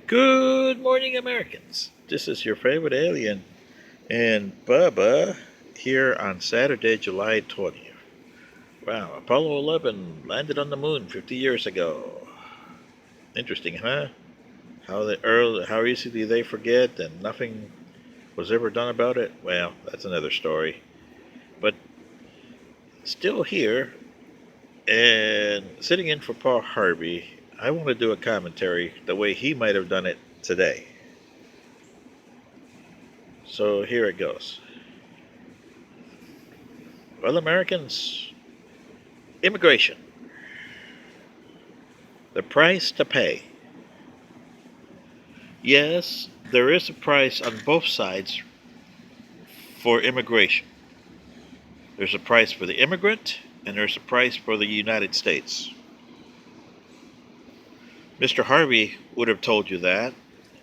Good morning, Americans. This is your favorite alien and Bubba here on Saturday, July 20th. Wow, Apollo 11 landed on the moon 50 years ago. Interesting, huh? How easily they forget and nothing was ever done about it? Well, that's another story. But still here and sitting in for Paul Harvey, I want to do a commentary the way he might have done it today. So here it goes. Well, Americans, immigration, the price to pay. Yes, there is a price on both sides for immigration. There's a price for the immigrant, and there's a price for the United States. Mr. Harvey would have told you that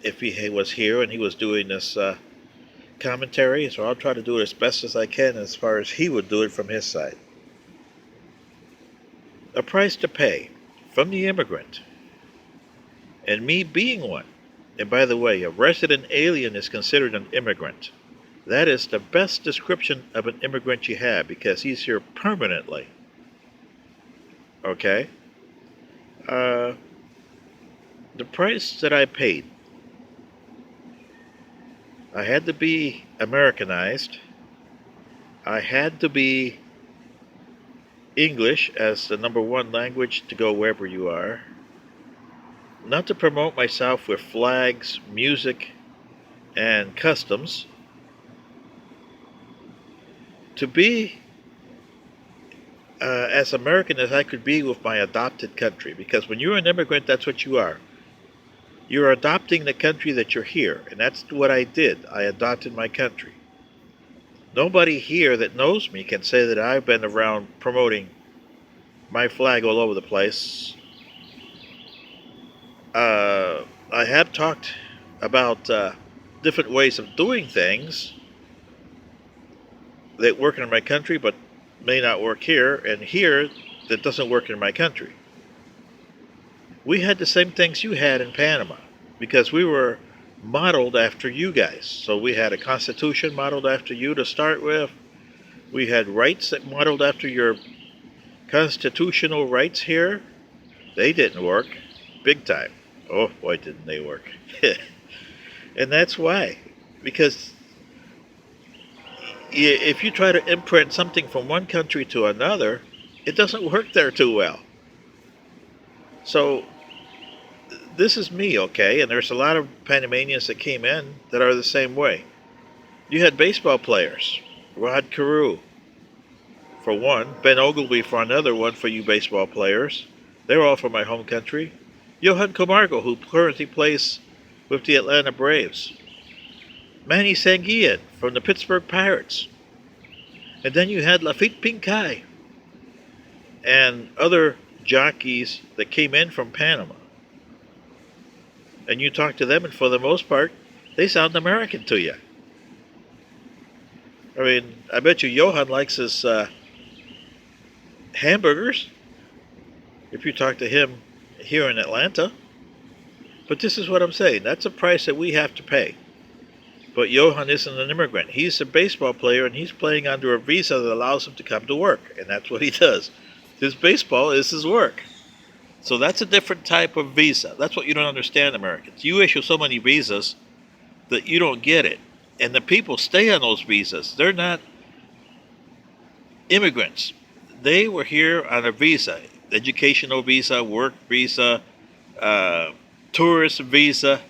if he was here and he was doing this commentary, so I'll try to do it as best as I can as far as he would do it from his side. A price to pay from the immigrant, and me being one. And by the way, a resident alien is considered an immigrant. That is the best description of an immigrant you have because he's here permanently. Okay? The price that I paid, I had to be Americanized. I had to be English as the number one language to go wherever you are. Not to promote myself with flags, music, and customs. To be as American as I could be with my adopted country. Because when you're an immigrant, that's what you are. You're adopting the country that you're here. And that's what I did. I adopted my country. Nobody here that knows me can say that I've been around promoting my flag all over the place. I have talked about different ways of doing things that work in my country but may not work here, and here that doesn't work in my country. We had the same things you had in Panama because we were modeled after you guys. So we had a constitution modeled after you to start with. We had rights that modeled after your constitutional rights here. They didn't work big time. Oh boy, didn't they work. And that's why. Because if you try to imprint something from one country to another, it doesn't work there too well. So this is me, okay? And there's a lot of Panamanians that came in that are the same way. You had baseball players. Rod Carew, for one. Ben Ogilvy, for another one, for you baseball players. They're all from my home country. Johan Camargo, who currently plays with the Atlanta Braves. Manny Sanguillen from the Pittsburgh Pirates. And then you had Lafitte Pincay and other jockeys that came in from Panama. And you talk to them, and for the most part, they sound American to you. I mean, I bet you Johan likes his hamburgers if you talk to him here in Atlanta. But this is what I'm saying. That's a price that we have to pay. But Johan isn't an immigrant. He's a baseball player, and he's playing under a visa that allows him to come to work. And that's what he does. His baseball is his work. So that's a different type of visa. That's what you don't understand, Americans. You issue so many visas that you don't get it. And the people stay on those visas. They're not immigrants. They were here on a visa. Educational visa, work visa, tourist visa.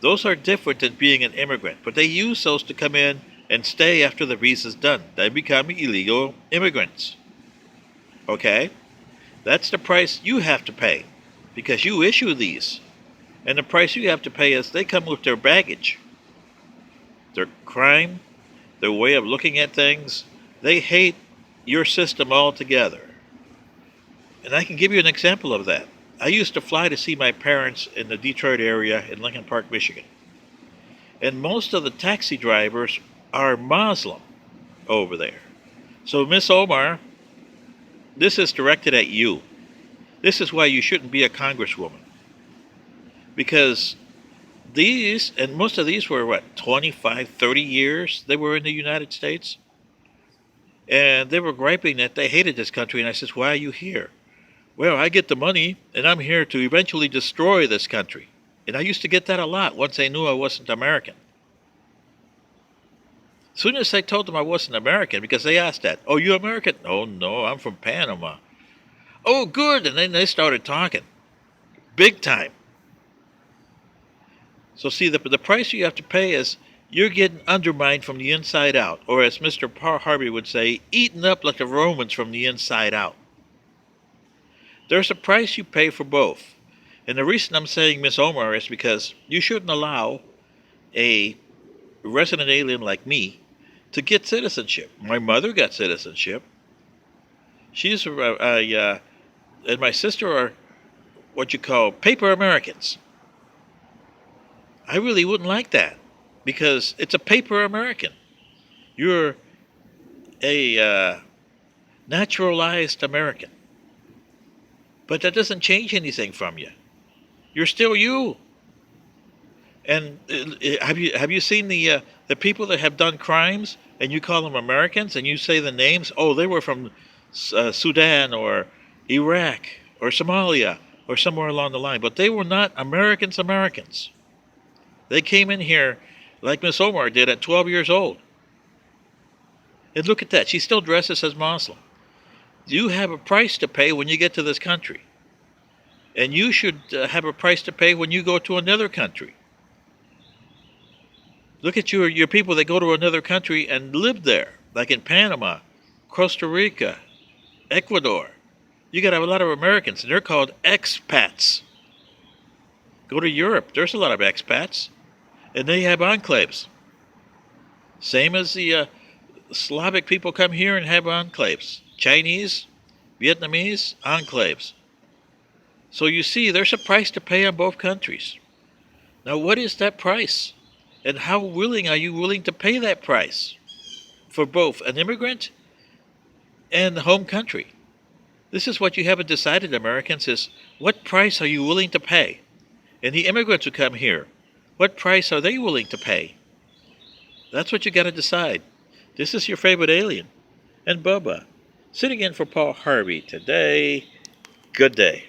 Those are different than being an immigrant. But they use those to come in and stay after the visa's done. They become illegal immigrants. Okay? That's the price you have to pay because you issue these. And the price you have to pay is they come with their baggage, their crime, their way of looking at things. They hate your system altogether. And I can give you an example of that. I used to fly to see my parents in the Detroit area in Lincoln Park, Michigan. And most of the taxi drivers are Muslim over there. So, Miss Omar, this is directed at you. This is why you shouldn't be a congresswoman. Because these, and most of these were what, 25, 30 years they were in the United States? And they were griping that they hated this country. And I says, why are you here? Well, I get the money, and I'm here to eventually destroy this country. And I used to get that a lot once they knew I wasn't American. As soon as I told them I wasn't American, because they asked that, oh, you American? Oh, no, I'm from Panama. Oh, good. And then they started talking. Big time. So see, the price you have to pay is you're getting undermined from the inside out. Or as Mr. Paul Harvey would say, eaten up like the Romans from the inside out. There's a price you pay for both. And the reason I'm saying Miss Omar is because you shouldn't allow a resident alien like me to get citizenship. My mother got citizenship. She's and my sister are what you call paper Americans. I really wouldn't like that because it's a paper American. You're a naturalized American. But that doesn't change anything from you. You're still you. And have you seen the people that have done crimes and you call them Americans and you say the names? Oh, they were from Sudan or Iraq or Somalia or somewhere along the line. But they were not Americans. They came in here like Miss Omar did at 12 years old. And look at that. She still dresses as Muslim. You have a price to pay when you get to this country. And you should have a price to pay when you go to another country. Look at your people that go to another country and live there, like in Panama, Costa Rica, Ecuador. You got a lot of Americans, and they're called expats. Go to Europe, there's a lot of expats, and they have enclaves. Same as the Slavic people come here and have enclaves. Chinese, Vietnamese, enclaves. So you see, there's a price to pay on both countries. Now, what is that price? And how willing are you to pay that price for both an immigrant and the home country? This is what you haven't decided, Americans, is what price are you willing to pay? And the immigrants who come here, what price are they willing to pay? That's what you got to decide. This is your favorite alien. And Bubba, sitting in for Paul Harvey today. Good day.